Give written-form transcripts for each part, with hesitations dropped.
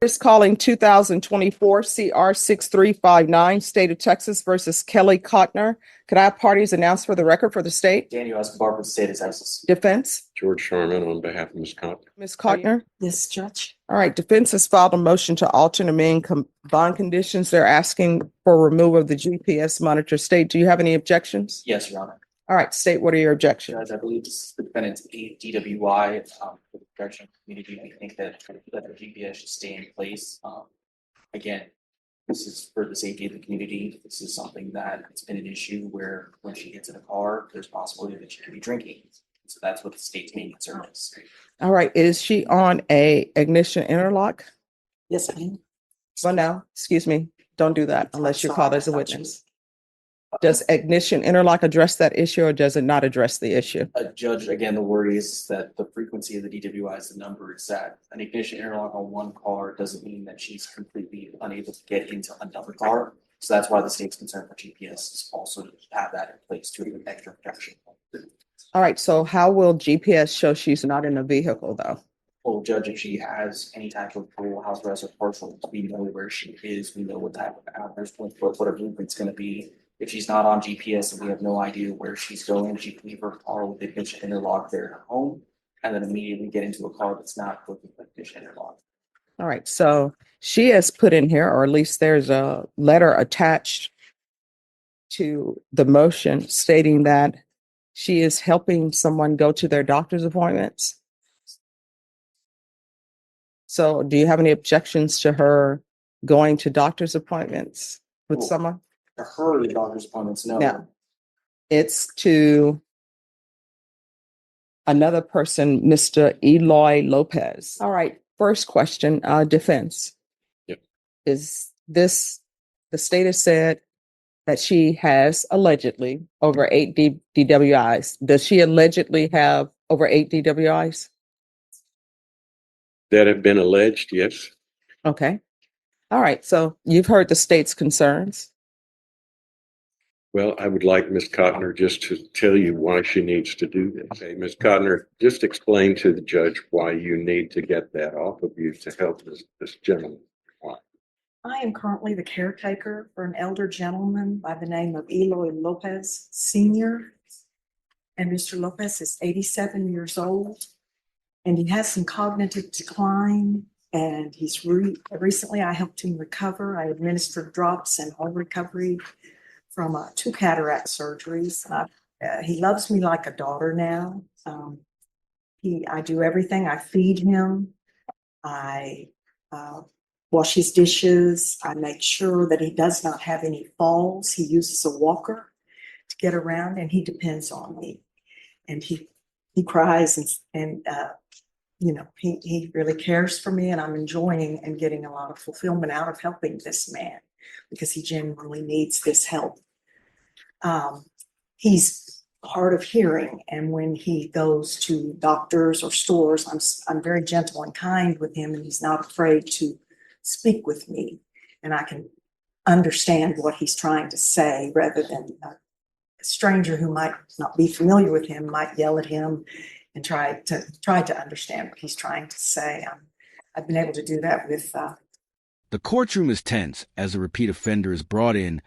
Is calling 2024 CR 6359, State of Texas versus Kelly Cotner. Could I have parties announced for the record for the state? Daniel Escobar for the state of Texas. Defense? George Sharman on behalf of Ms. Cotner. Ms. Cotner? Yes, Judge. All right, defense has filed a motion to alter and amend bond conditions. They're asking for removal of the GPS monitor. State, do you have any objections? Yes, Your Honor. All right, state, what are your objections? Judge, I believe this is the defendant's DWI for the protection of the community. I think that the GPS should stay in place. Again, this is for the safety of the community. This is something that it's been an issue where when she gets in a car, there's possibility that she could be drinking. So that's what the state's main concern is. All right, is she on a ignition interlock? Yes, I am. Well, no, excuse me. Don't do that unless you're called as a witness. Does ignition interlock address that issue or does it not address the issue? Judge, again, the worry is that the frequency of the DWI is the number. It's that an ignition interlock on one car doesn't mean that she's completely unable to get into another car. So that's why the state's concern for GPS is also to have that in place to have extra protection. All right, so how will GPS show she's not in a vehicle though? Well, Judge, if she has any type of full house arrest or partial, we know where she is. We know what type of hours, what her movement's going to be. If she's not on GPS and we have no idea where she's going, she can leave her car with the ignition interlock there at home and then immediately get into a car that's not with the ignition interlock. All right, so she has put in here, or at least there's a letter attached to the motion stating that she is helping someone go to their doctor's appointments. So do you have any objections to her going to doctor's appointments with someone? To her, the doctor's appointments, no. No. It's to another person, Mr. Eloy Lopez. All right, first question, defense. Yep. Is this, the state has said that she has allegedly over 8 DWIs. Does she allegedly have over 8 DWIs? That have been alleged, yes. Okay. All right, so you've heard the state's concerns. Well, I would like Ms. Cotner just to tell you why she needs to do this. Hey, Ms. Cotner, just explain to the judge why you need to get that off of you to help this gentleman. Why? I am currently the caretaker for an elder gentleman by the name of Eloy Lopez Sr. And Mr. Lopez is 87 years old and he has some cognitive decline. And he's recently I helped him recover. I administered drops and home recovery from 2 cataract surgeries. He loves me like a daughter now. I do everything. I feed him. I wash his dishes. I make sure that he does not have any falls. He uses a walker to get around, and he depends on me. And he cries and you know, he really cares for me, and I'm enjoying and getting a lot of fulfillment out of helping this man because he genuinely needs this help. He's hard of hearing, and when he goes to doctors or stores, I'm very gentle and kind with him, and he's not afraid to speak with me, and I can understand what he's trying to say rather than a stranger who might not be familiar with him might yell at him and try to understand what he's trying to say. I've been able to do that with. The courtroom is tense as a repeat offender is brought in,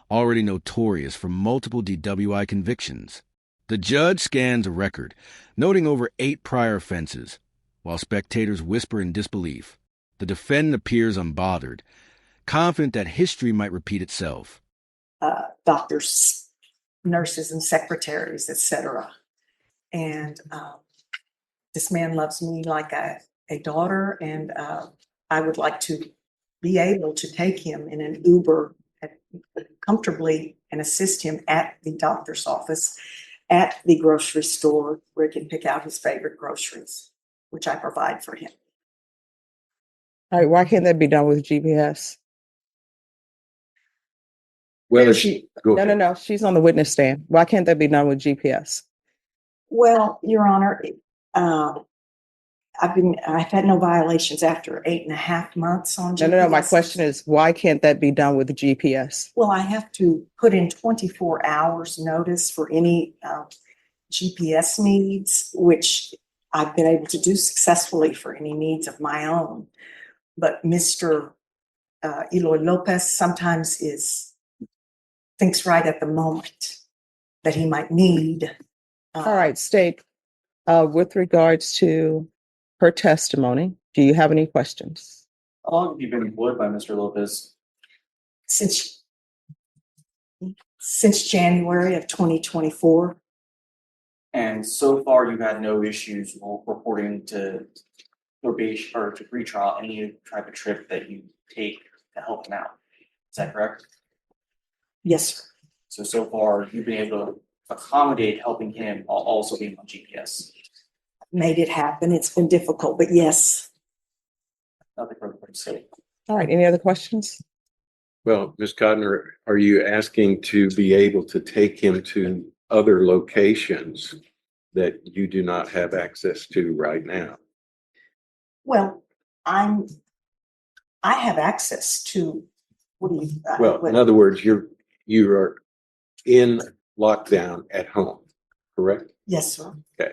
already notorious for multiple DWI convictions. The judge scans a record, noting over 8 prior offenses, while spectators whisper in disbelief. The defendant appears unbothered, confident that history might repeat itself. Doctors, nurses, and secretaries, etc. And this man loves me like a daughter, and I would like to be able to take him in an Uber comfortably and assist him at the doctor's office, at the grocery store where he can pick out his favorite groceries, which I provide for him. All right, why can't that be done with GPS? Well, No. She's on the witness stand. Why can't that be done with GPS? Well, Your Honor, I've had no violations after 8.5 months on GPS. No. My question is, why can't that be done with the GPS? Well, I have to put in 24 hours notice for any GPS needs, which I've been able to do successfully for any needs of my own. but Mr. Eloy Lopez sometimes thinks right at the moment that he might need. All right, State, with regards to her testimony, do you have any questions? How long have you been employed by Mr. Lopez? Since January of 2024. And so far, you've had no issues reporting to probation or to pretrial any type of trip that you take to help him out. Is that correct? Yes, sir. So far, you've been able to accommodate helping him while also being on GPS. Made it happen. It's been difficult, but yes. Nothing further to say. All right, any other questions? Well, Ms. Cotner, are you asking to be able to take him to other locations that you do not have access to right now? Well, I have access to, what do you? Well, in other words, you are in lockdown at home, correct? Yes, sir. Okay.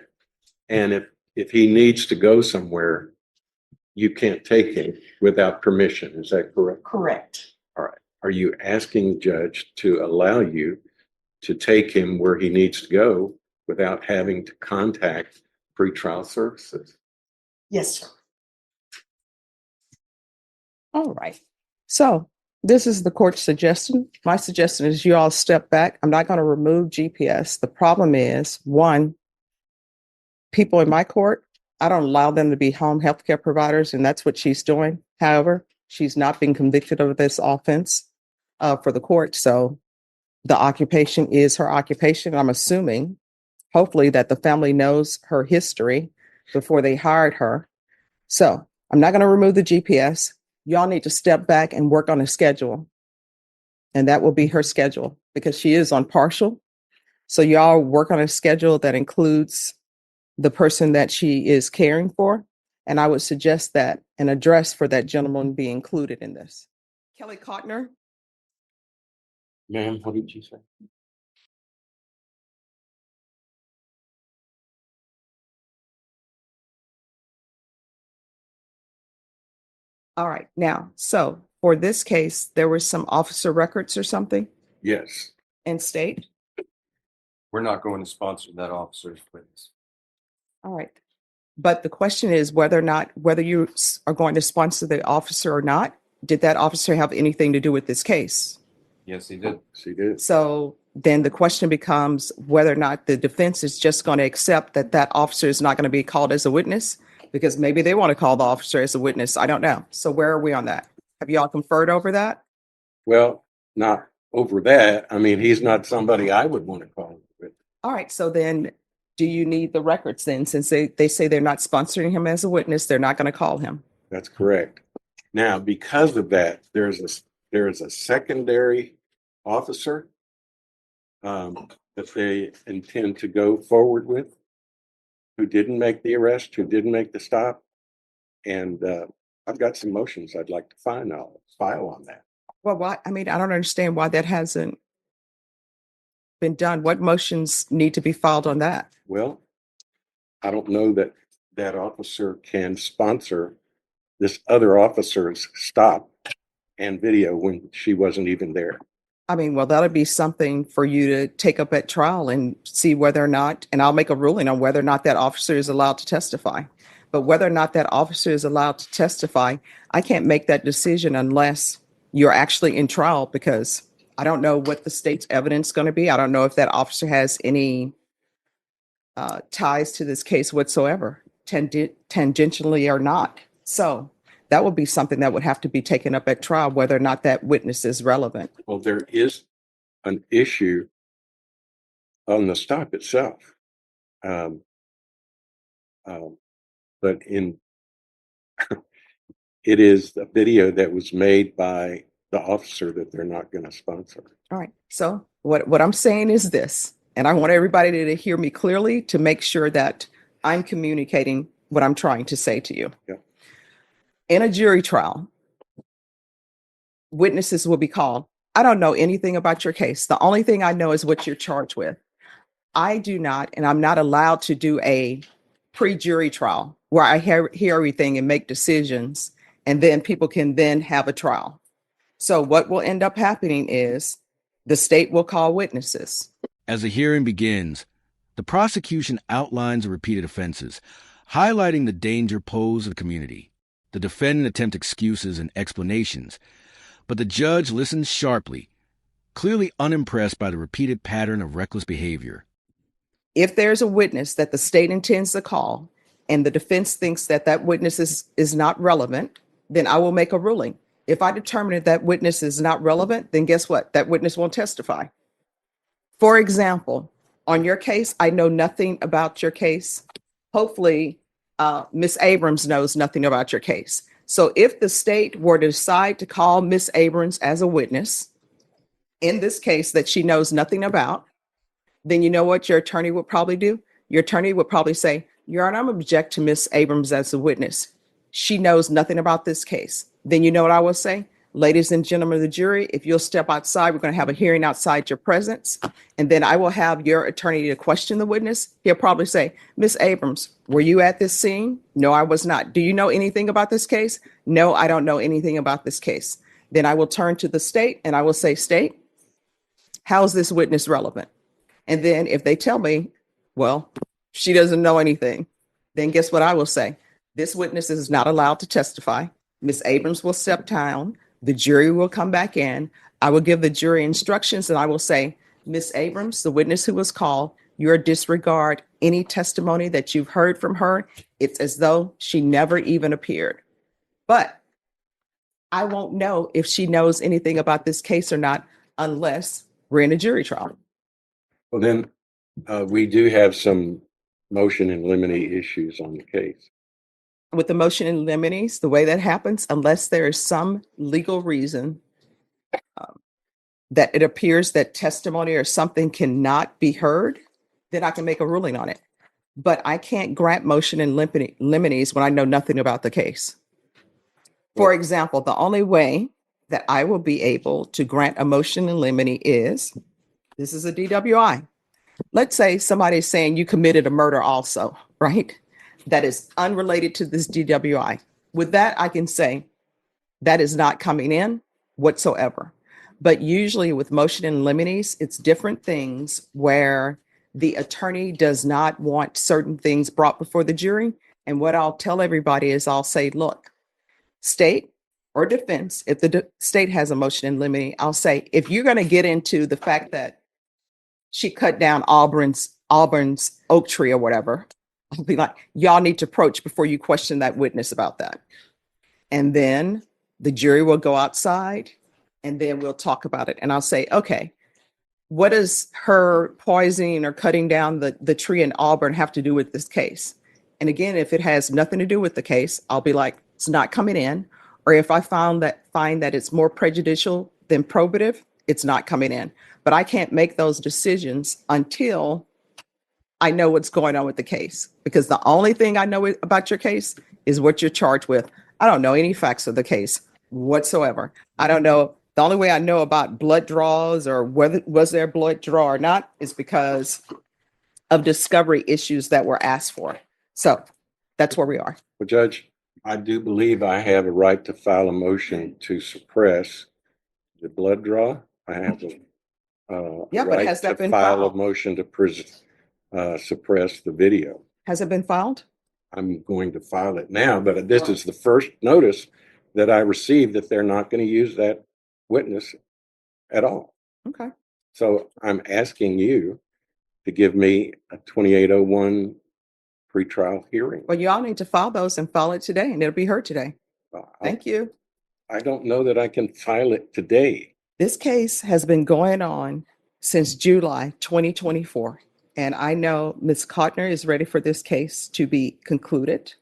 And if he needs to go somewhere, you can't take him without permission. Is that correct? Correct. All right. Are you asking the judge to allow you to take him where he needs to go without having to contact pretrial services? Yes, sir. All right. So this is the court's suggestion. My suggestion is you all step back. I'm not going to remove GPS. The problem is, one, people in my court, I don't allow them to be home healthcare providers, and that's what she's doing. However, she's not been convicted of this offense for the court. So the occupation is her occupation. I'm assuming, hopefully, that the family knows her history before they hired her. So I'm not going to remove the GPS. Y'all need to step back and work on a schedule. And that will be her schedule because she is on partial. So y'all work on a schedule that includes the person that she is caring for. And I would suggest that an address for that gentleman be included in this. Kelly Cotner. Ma'am, what did you say? All right. Now, so for this case, there were some officer records or something Yes. in state. We're not going to sponsor that officer's witness. All right. But the question is whether you are going to sponsor the officer or not. Did that officer have anything to do with this case? Yes, he did. She did. So then the question becomes whether or not the defense is just going to accept that that officer is not going to be called as a witness, because maybe they want to call the officer as a witness. I don't know. So where are we on that? Have you all conferred over that? Well, not over that. I mean, he's not somebody I would want to call with. All right. So then do you need the records then? Since they say they're not sponsoring him as a witness, they're not going to call him. That's correct. Now, because of that, there is a secondary officer that they intend to go forward with, who didn't make the arrest, who didn't make the stop. And I've got some motions I'd like to file on that. Well, why? I mean, I don't understand why that hasn't been done. What motions need to be filed on that? Well, I don't know that that officer can sponsor this other officer's stop and video when she wasn't even there. I mean, well, that'll be something for you to take up at trial and see whether or not, and I'll make a ruling on whether or not that officer is allowed to testify. But whether or not that officer is allowed to testify, I can't make that decision unless you're actually in trial, because I don't know what the state's evidence is going to be. I don't know if that officer has any ties to this case whatsoever, tangentially or not. So that would be something that would have to be taken up at trial, whether or not that witness is relevant. Well, there is an issue on the stop itself. But it is a video that was made by the officer that they're not going to sponsor. All right. So what I'm saying is this, and I want everybody to hear me clearly to make sure that I'm communicating what I'm trying to say to you. Yeah. In a jury trial, witnesses will be called. I don't know anything about your case. The only thing I know is what you're charged with. I do not, and I'm not allowed to do a pre-jury trial where I hear everything and make decisions and then people can then have a trial. So what will end up happening is the state will call witnesses. As the hearing begins, the prosecution outlines the repeated offenses, highlighting the danger posed to the community. The defendant attempts excuses and explanations, but the judge listens sharply, clearly unimpressed by the repeated pattern of reckless behavior. If there's a witness that the state intends to call and the defense thinks that that witness is not relevant, then I will make a ruling. If I determine that witness is not relevant, then guess what? That witness won't testify. For example, on your case, I know nothing about your case. Hopefully, Ms. Abrams knows nothing about your case. So if the state were to decide to call Ms. Abrams as a witness in this case that she knows nothing about, then you know what your attorney would probably do? Your attorney would probably say, Your Honor, I'm object to Ms. Abrams as a witness. She knows nothing about this case. Then you know what I will say? Ladies and gentlemen of the jury, if you'll step outside, we're going to have a hearing outside your presence. And then I will have your attorney to question the witness. He'll probably say, Ms. Abrams, were you at this scene? No, I was not. Do you know anything about this case? No, I don't know anything about this case. Then I will turn to the state and I will say, State, how is this witness relevant? And then if they tell me, well, she doesn't know anything, then guess what I will say? This witness is not allowed to testify. Ms. Abrams will step down. The jury will come back in. I will give the jury instructions and I will say, Ms. Abrams, the witness who was called, you're disregard any testimony that you've heard from her. It's as though she never even appeared. But I won't know if she knows anything about this case or not unless we're in a jury trial. Well, then we do have some motion in limine issues on the case. With the motion in limines, the way that happens, unless there is some legal reason that it appears that testimony or something cannot be heard, then I can make a ruling on it. But I can't grant motion in limines when I know nothing about the case. For example, the only way that I will be able to grant a motion in limine is, this is a DWI. Let's say somebody is saying you committed a murder also, right? That is unrelated to this DWI. With that, I can say that is not coming in whatsoever. But usually with motion in limines, it's different things where the attorney does not want certain things brought before the jury. And what I'll tell everybody is I'll say, look, state or defense, if the state has a motion in limine, I'll say, if you're going to get into the fact that she cut down Auburn's oak tree or whatever, I'll be like, y'all need to approach before you question that witness about that. And then the jury will go outside and then we'll talk about it. And I'll say, okay, what does her poisoning or cutting down the tree in Auburn have to do with this case? And again, if it has nothing to do with the case, I'll be like, it's not coming in. Or if I find that it's more prejudicial than probative, it's not coming in. But I can't make those decisions until I know what's going on with the case, because the only thing I know about your case is what you're charged with. I don't know any facts of the case whatsoever. I don't know. The only way I know about blood draws or whether was there a blood draw or not is because of discovery issues that were asked for. So that's where we are. Well, Judge, I do believe I have a right to file a motion to suppress the blood draw. I have a but has that been file filed? a motion to suppress the video. Has it been filed? I'm going to file it now, but this is the first notice that I received that they're not going to use that witness at all. Okay. So I'm asking you to give me a 2801 pretrial hearing. Well, you all need to file those and file it today, and it'll be heard today. Thank you. I don't know that I can file it today. This case has been going on since July 2024. And I know Ms. Cotner is ready for this case to be concluded.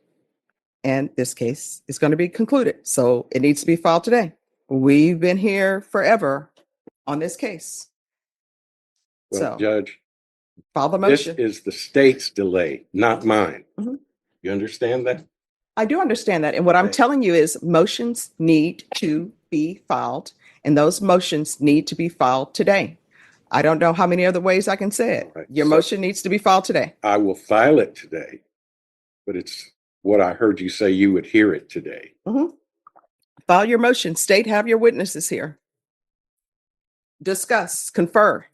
And this case is going to be concluded. So it needs to be filed today. We've been here forever on this case. Well, So Judge, file the this motion. is the state's delay, not mine. Mhm. You understand that? I do understand that. And what I'm Okay. telling you is motions need to be filed, and those motions need to be filed today. I don't know how many other ways I can say it. All right. Your So- motion needs to be filed today. I will file it today, but it's what I heard you say you would hear it today. Mhm. File your motion. State, have your witnesses here. Discuss, confer.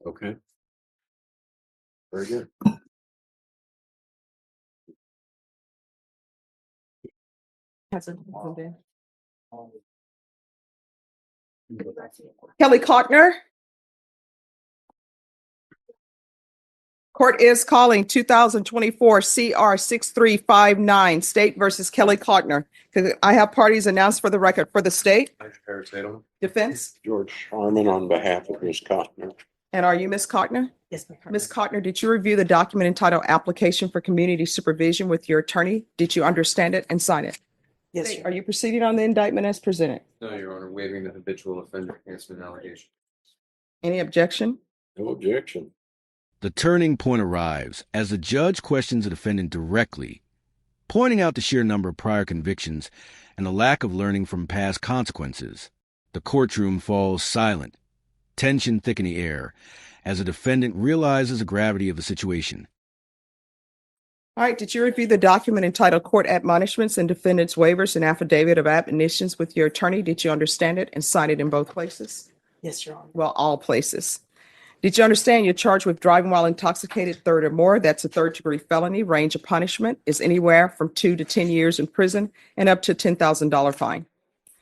Okay. Very good. Kelly Cottner. Court is calling 2024 CR 6359, State versus Kelly Cottner. Could I have parties announced for the record for the state? Harris Tatum. Defense? George Sharman on behalf of Ms. Cotner. And are you Ms. Cottner? Yes, ma'am. Ms. Cottner, did you review the document entitled Application for Community Supervision with your attorney? Did you understand it and sign it? Yes, State, sir. are you proceeding on the indictment as presented? No, Your Honor, waiving the habitual offender enhancement allegation. Any objection? No objection. The turning point arrives as the judge questions the defendant directly, pointing out the sheer number of prior convictions and the lack of learning from past consequences. The courtroom falls silent, tension thickening the air, as the defendant realizes the gravity of the situation. All right, did you review the document entitled Court Admonishments and Defendant's Waivers and Affidavit of Admonitions with your attorney? Did you understand it and sign it in both places? Yes, Your Honor. Well, all places. Did you understand you're charged with driving while intoxicated, third or more? That's a third-degree felony. Range of punishment is anywhere from 2 to 10 years in prison and up to a $10,000 fine.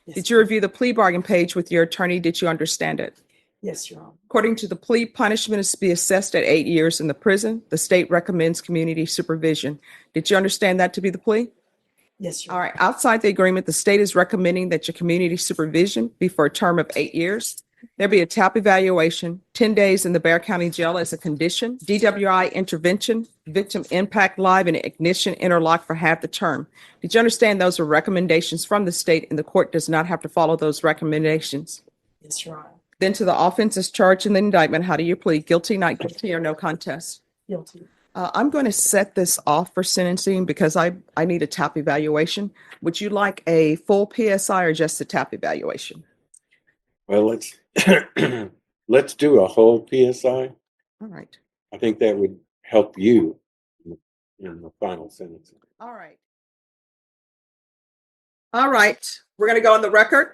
Yes, Did you review the plea bargain page with your attorney? Did you understand it? Yes, Your Honor. According to the plea, punishment is to be assessed at 8 years in the prison. The state recommends community supervision. Did you understand that to be the plea? Yes, Your All Honor. right, outside the agreement, the state is recommending that your community supervision be for a term of 8 years. There be a TAP evaluation, 10 days in the Bexar County Jail as a condition, DWI intervention, victim impact live, and ignition interlock for half the term. Did you understand those are recommendations from the state and the court does not have to follow those recommendations? Yes, Your Honor. Then to the offenses charged in the indictment, how do you plead? Guilty, not guilty, or no contest? Guilty. I'm going to set this off for sentencing because I need a TAP evaluation. Would you like a full PSI or just a TAP evaluation? Well, let's do a whole PSI. All right. I think that would help you in the final sentence. All right. All right. We're going to go on the record.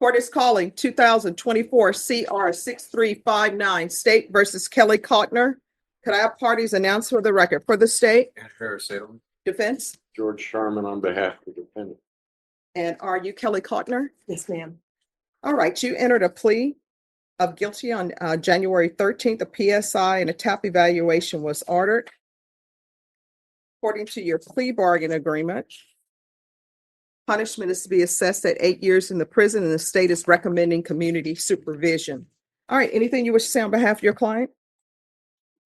Court is calling 2024 CR 6359, State versus Kelly Cottner. Could I have parties announced for the record? For the state, Harris Tatum. defense, George Sharman on behalf of the defendant. and are you Kelly Cottner? Yes, ma'am. All right, you entered a plea of guilty on January 13th. A PSI and a TAP evaluation was ordered. According to your plea bargain agreement, punishment is to be assessed at 8 years in the prison, and the state is recommending community supervision. All right, anything you wish to say on behalf of your client?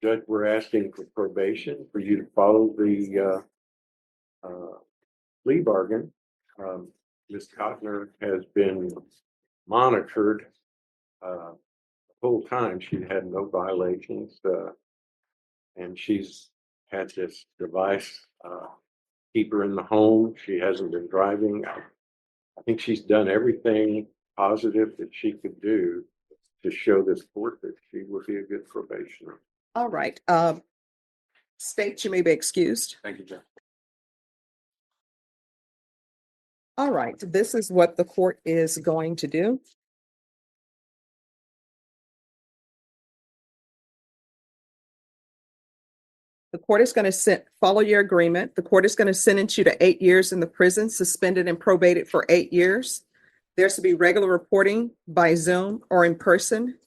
Judge, we're asking for probation for you to follow the plea bargain. Ms. Cotner has been monitored the whole time. She had no violations, and she's had this device keep her in the home. She hasn't been driving. I think she's done everything positive that she could do to show this court that she would be a good probationer. All right, state, you may be excused. Thank you, Judge. All right, this is what the court is going to do. The court is going to follow your agreement. The court is going to sentence you to 8 years in the prison, suspended and probated for 8 years. There's to be regular reporting by Zoom or in person,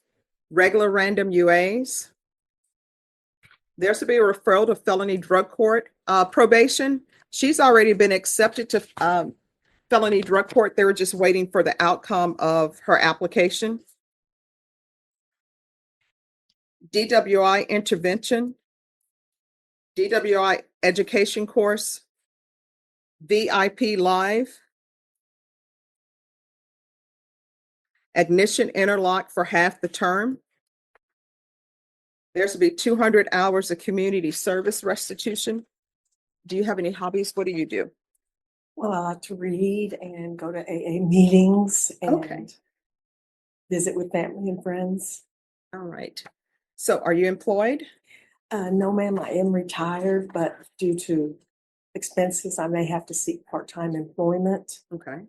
regular random UAs. There's to be a referral to felony drug court. Probation, she's already been accepted to felony drug court. They were just waiting for the outcome of her application. DWI intervention, DWI education course, VIP live, ignition interlock for half the term. There's to be 200 hours of community service restitution. Do you have any hobbies? What do you do? Well, I like to read and go to AA meetings Okay. and visit with family and friends. All right. So are you employed? No, ma'am, I am retired, but due to expenses, I may have to seek part-time employment. Okay.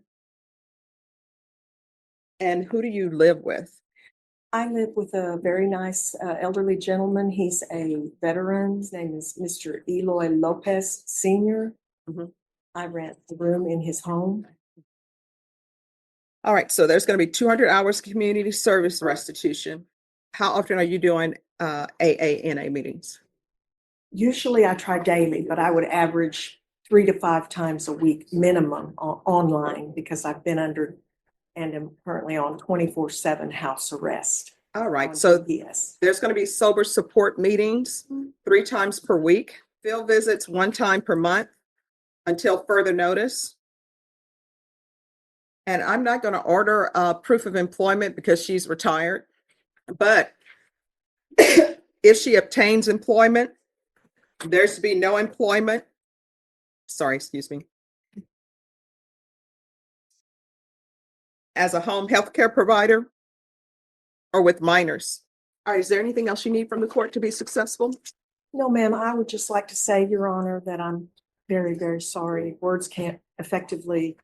And who do you live with? I live with a very nice elderly gentleman. He's a veteran. His name is Mr. Eloy Lopez Senior. Mhm. I rent the room in his home. All right, so there's going to be 200 hours community service restitution. How often are you doing AANA meetings? Usually I try daily, but I would average 3 to 5 times a week minimum online because I've been under and am currently on 24/7 house arrest. All right, on so DPS. there's going to be sober support meetings 3 times per week, field visits 1 time per month until further notice. And I'm not going to order proof of employment because she's retired. But if she obtains employment, there's to be no employment. Sorry, excuse me. As a home health care provider or with minors. All right, is there anything else you need from the court to be successful? No, ma'am, I would just like to say, Your Honor, that I'm very, very sorry. Words can't effectively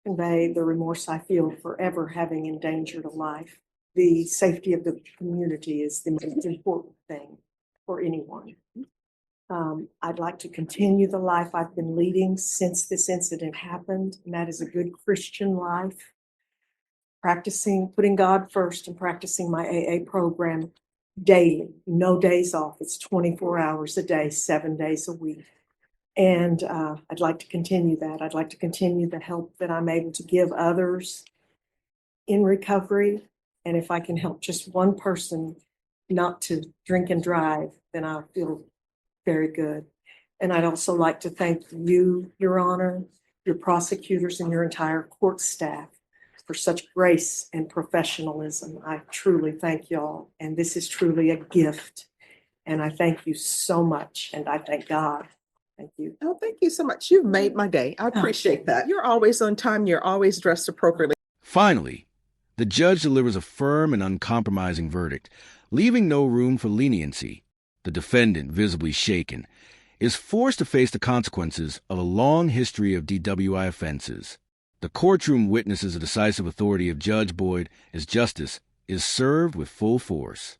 convey the remorse I feel for ever having endangered a life. The safety of the community is the most important thing for anyone. I'd like to continue the life I've been leading since this incident happened, and that is a good Christian life. Practicing, putting God first and practicing my AA program daily, no days off. It's 24 hours a day, 7 days a week. And I'd like to continue that. I'd like to continue the help that I'm able to give others in recovery. And if I can help just one person not to drink and drive, then I'll feel very good. And I'd also like to thank you, Your Honor, your prosecutors, and your entire court staff for such grace and professionalism. I truly thank y'all. And this is truly a gift. And I thank you so much. And I thank God. Thank you. Oh, thank you so much. You've made my day. I appreciate that. You're always on time. You're always dressed appropriately. Finally, the judge delivers a firm and uncompromising verdict, leaving no room for leniency. The defendant, visibly shaken, is forced to face the consequences of a long history of DWI offenses. The courtroom witnesses the decisive authority of Judge Boyd as justice is served with full force.